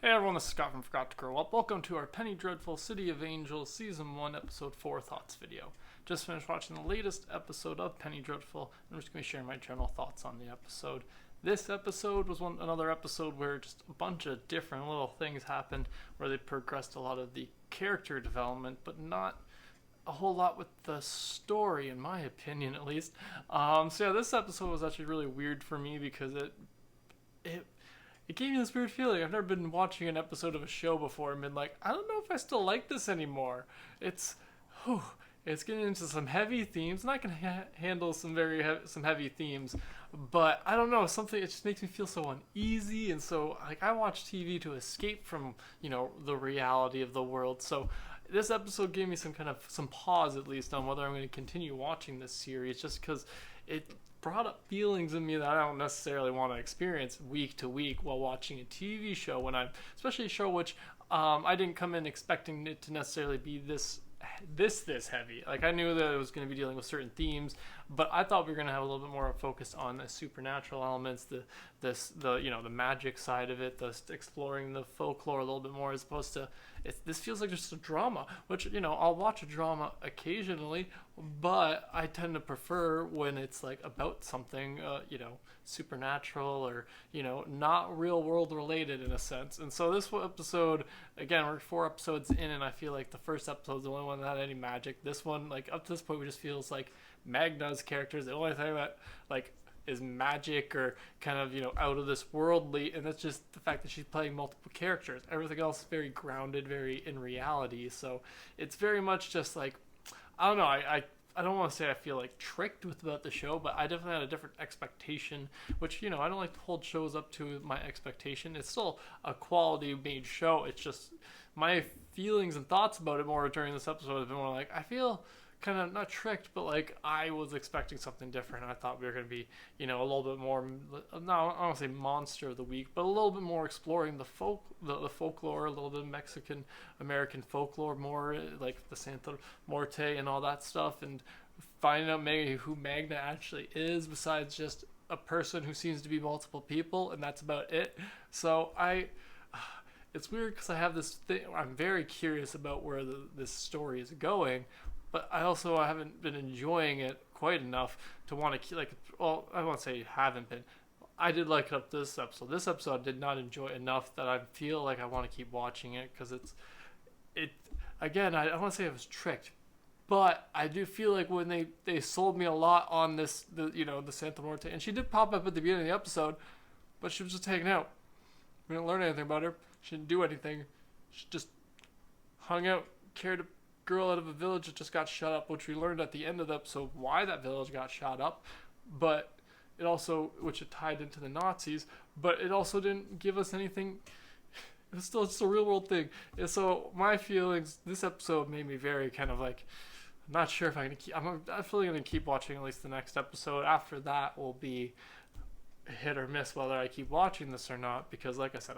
Hey everyone, this is Scott from Forgot to Grow Up. Welcome to our Penny Dreadful City of Angels Season 1 Episode 4 Thoughts video. Just finished watching the latest episode of Penny Dreadful, and I'm just going to be sharing my general thoughts on the episode. This episode was another episode where just a bunch of different little things happened, where they progressed a lot of the character development, but not a whole lot with the story, in my opinion at least. This episode was actually really weird for me because it gave me this weird feeling. I've never been watching an episode of a show before and been like, I don't know if I still like this anymore. It's getting into some heavy themes. I'm not gonna handle some heavy themes, but I don't know, something. It just makes me feel so uneasy, and so like I watch TV to escape from the reality of the world. So this episode gave me some pause at least on whether I'm going to continue watching this series, just because it brought up feelings in me that I don't necessarily want to experience week to week while watching a TV show, especially a show which I didn't come in expecting it to necessarily be this heavy. Like, I knew that it was going to be dealing with certain themes, but I thought we were going to have a little bit more focus on the supernatural elements, the magic side of it, exploring the folklore a little bit more, as opposed to this feels like just a drama, which I'll watch a drama occasionally, but I tend to prefer when it's like about something supernatural or not real world related in a sense. And so this episode, again, we're 4 episodes in, and I feel like the first episode is the only one that had any magic. This one, like, up to this point, it just feels like Magna's character is the only thing that like is magic or kind of out of this worldly, and that's just the fact that she's playing multiple characters. Everything else is very grounded, very in reality. So it's very much just like, I don't know, I don't want to say I feel like tricked about the show, but I definitely had a different expectation, which I don't like to hold shows up to my expectation. It's still a quality made show. It's just my feelings and thoughts about it more during this episode have been more like, I feel kind of not tricked, but like I was expecting something different. I thought we were going to be a little bit more, no, I don't want to say monster of the week, but a little bit more exploring the folklore, a little bit of Mexican American folklore, more like the Santa Morta and all that stuff, and finding out maybe who Magna actually is, besides just a person who seems to be multiple people, and that's about it. So it's weird because I have this thing, I'm very curious about where this story is going, but I haven't been enjoying it quite enough to want to I won't say haven't been. I did like it up this episode. This episode I did not enjoy enough that I feel like I want to keep watching it, because again, I don't want to say I was tricked, but I do feel like when they sold me a lot on the Santa Morta, and she did pop up at the beginning of the episode, but she was just hanging out. We didn't learn anything about her. She didn't do anything. She just hung out, cared a girl out of a village that just got shot up, which we learned at the end of the episode why that village got shot up, but it also, which it tied into the Nazis, but it also didn't give us anything. It was still just a real world thing. And so my feelings, this episode made me very kind of like, I'm not sure if I'm definitely going to keep watching at least the next episode. After that will be hit or miss whether I keep watching this or not, because like I said,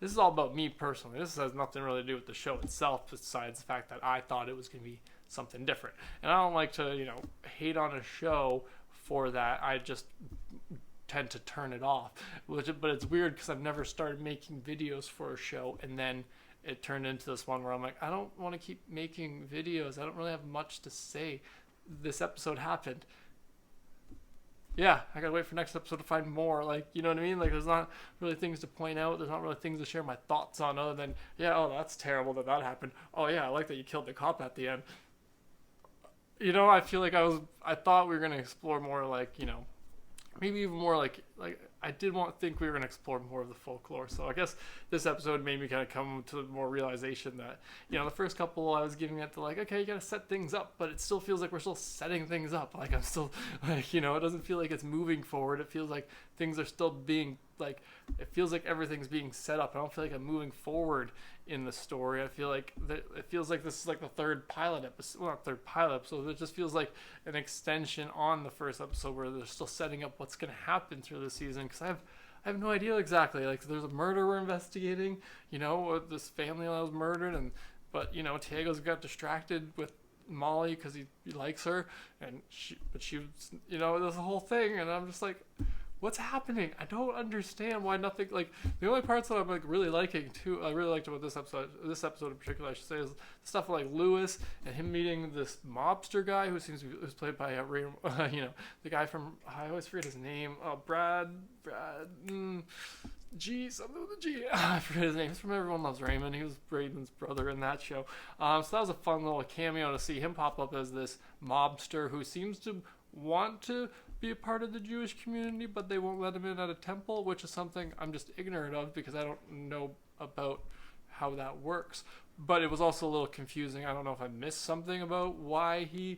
this is all about me personally. This has nothing really to do with the show itself, besides the fact that I thought it was going to be something different. And I don't like to hate on a show for that. I just tend to turn it off, but it's weird because I've never started making videos for a show, and then it turned into this one where I'm like, I don't want to keep making videos. I don't really have much to say. This episode happened. Yeah, I gotta wait for next episode to find more. Like, you know what I mean? Like, there's not really things to point out. There's not really things to share my thoughts on, other than, that's terrible that happened. Oh yeah, I like that you killed the cop at the end. I feel like I thought we were gonna explore more, like, maybe even more like I did think we were going to explore more of the folklore. So I guess this episode made me kind of come to more realization that, the first couple I was giving it to like, okay, you got to set things up, but it still feels like we're still setting things up. Like, I'm still like, it doesn't feel like it's moving forward. It feels like things are still being like, it feels like everything's being set up. I don't feel like I'm moving forward in the story. I feel like it feels like this is like the third pilot episode. Well, not third pilot episode. It just feels like an extension on the first episode, where they're still setting up what's going to happen through the season. Because I have no idea exactly. Like, there's a murder we're investigating. This family that was murdered, but Tiego's got distracted with Molly because he likes her, and she was, there's a whole thing, and I'm just like, what's happening? I don't understand why nothing, like, the only parts that I'm like really liking too, I really liked about this episode in particular, I should say, is stuff like Lewis and him meeting this mobster guy who's played by the guy from, I always forget his name, Brad, G, something with a G. I forget his name. He's from Everyone Loves Raymond. He was Raymond's brother in that show. So that was a fun little cameo to see him pop up as this mobster who seems to want to be a part of the Jewish community, but they won't let him in at a temple, which is something I'm just ignorant of because I don't know about how that works. But it was also a little confusing. I don't know if I missed something about why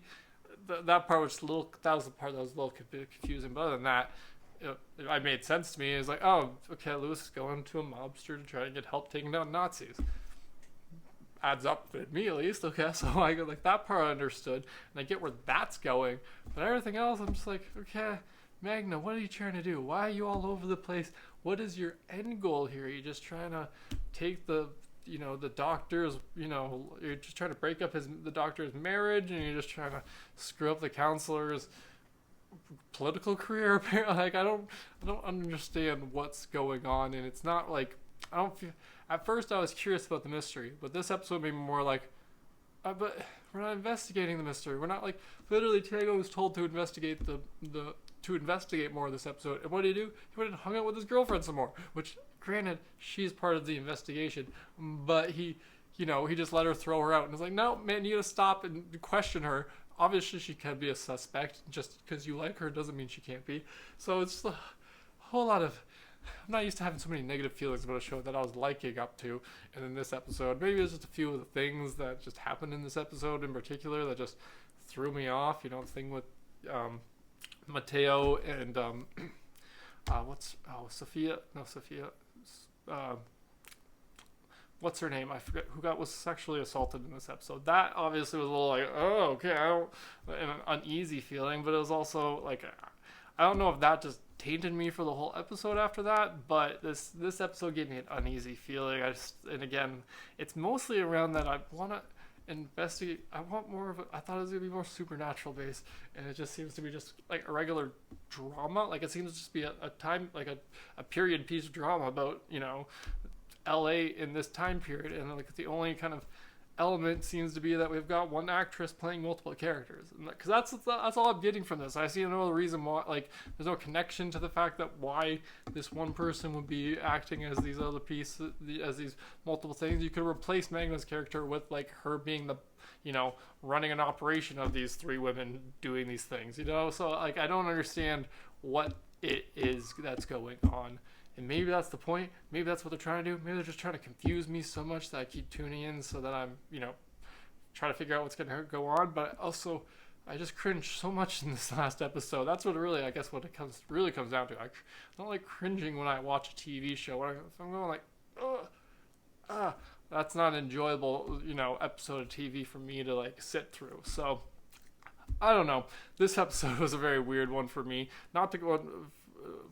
that part was that was the part that was a little bit confusing. But other than that, it made sense to me. It's like, oh, okay, Lewis is going to a mobster to try and get help taking down Nazis. Adds up to me at least. Okay, so I go like that part I understood, and I get where that's going. But everything else, I'm just like, okay, Magna, what are you trying to do? Why are you all over the place? What is your end goal here? Are you just trying to take the doctor's, you're just trying to break up the doctor's marriage, and you're just trying to screw up the counselor's political career? Apparently, like I don't understand what's going on, and it's not like I don't feel. At first, I was curious about the mystery, but this episode made me more like, but we're not investigating the mystery. We're not like literally. Tiago was told to investigate to investigate more of this episode, and what did he do? He went and hung out with his girlfriend some more. Which, granted, she's part of the investigation, but he just let her throw her out, and was like, no, man, you gotta stop and question her. Obviously, she can be a suspect. Just because you like her doesn't mean she can't be. So it's a whole lot of. I'm not used to having so many negative feelings about a show that I was liking up to, and in this episode, maybe there's just a few of the things that just happened in this episode in particular that just threw me off. The thing with Mateo and Sophia? No, Sophia. What's her name? I forget was sexually assaulted in this episode. That obviously was a little like, oh, okay, an uneasy feeling, but it was also like, I don't know if that just tainted me for the whole episode after that, but this episode gave me an uneasy feeling. And again, it's mostly around that I want to investigate. I want more of I thought it was going to be more supernatural based, and it just seems to be just like a regular drama. Like it seems to just be a time, like a period piece drama about, LA in this time period, and like the only kind of element seems to be that we've got one actress playing multiple characters, because that's all I'm getting from this. I see no other reason why, like, there's no connection to the fact that why this one person would be acting as these other pieces, as these multiple things. You could replace Magna's character with like her being the, running an operation of these three women doing these things, so like I don't understand what it is that's going on. And maybe that's the point. Maybe that's what they're trying to do. Maybe they're just trying to confuse me so much that I keep tuning in so that I'm, trying to figure out what's going to go on. But also, I just cringe so much in this last episode. That's what it comes down to. I don't like cringing when I watch a TV show. If I'm going like, that's not an enjoyable, episode of TV for me to like sit through. So, I don't know. This episode was a very weird one for me. Not to go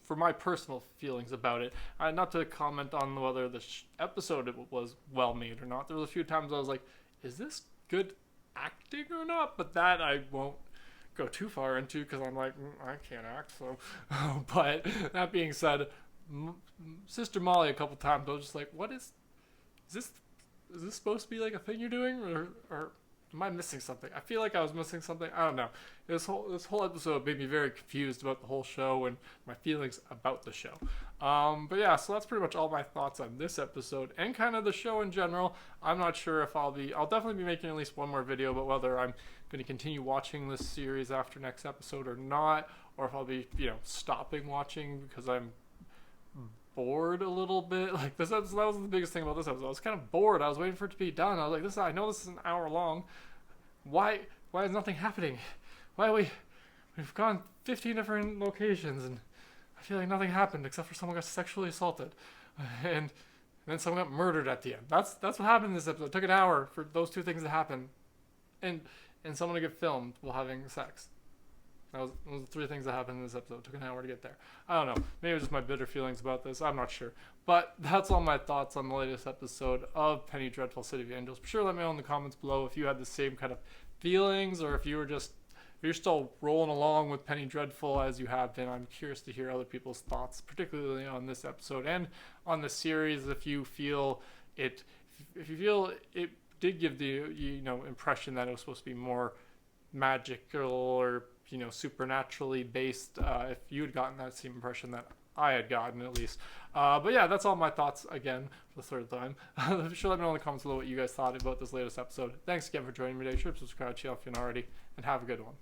for my personal feelings about it, not to comment on whether the episode was well made or not. There was a few times I was like, is this good acting or not? But that I won't go too far into because I'm like, I can't act, so. But that being said, Sister Molly a couple times I was just like, what is this supposed to be like a thing you're doing, or am I missing something? I feel like I was missing something. I don't know. This whole episode made me very confused about the whole show and my feelings about the show. But yeah, so that's pretty much all my thoughts on this episode and kind of the show in general. I'm not sure if I'll definitely be making at least one more video about whether I'm going to continue watching this series after next episode or not, or if I'll be, stopping watching because I'm bored a little bit. Like this episode, that was the biggest thing about this episode. I was kind of bored. I was waiting for it to be done. I was like, I know this is an hour long. Why is nothing happening? We've gone 15 different locations and I feel like nothing happened except for someone got sexually assaulted and then someone got murdered at the end. That's what happened in this episode. It took an hour for those two things to happen and someone to get filmed while having sex. Those are the three things that happened in this episode. It took an hour to get there. I don't know. Maybe it was just my bitter feelings about this. I'm not sure. But that's all my thoughts on the latest episode of Penny Dreadful City of Angels. Be sure to let me know in the comments below if you had the same kind of feelings or if you were just if you're still rolling along with Penny Dreadful as you have been, I'm curious to hear other people's thoughts, particularly on this episode and on the series. If you feel it did give the impression that it was supposed to be more magical or supernaturally based, if you had gotten that same impression that I had gotten, at least. But yeah, that's all my thoughts again for the third time. Sure, let me know in the comments below what you guys thought about this latest episode. Thanks again for joining me today. Sure, subscribe to the channel if you haven't already, and have a good one.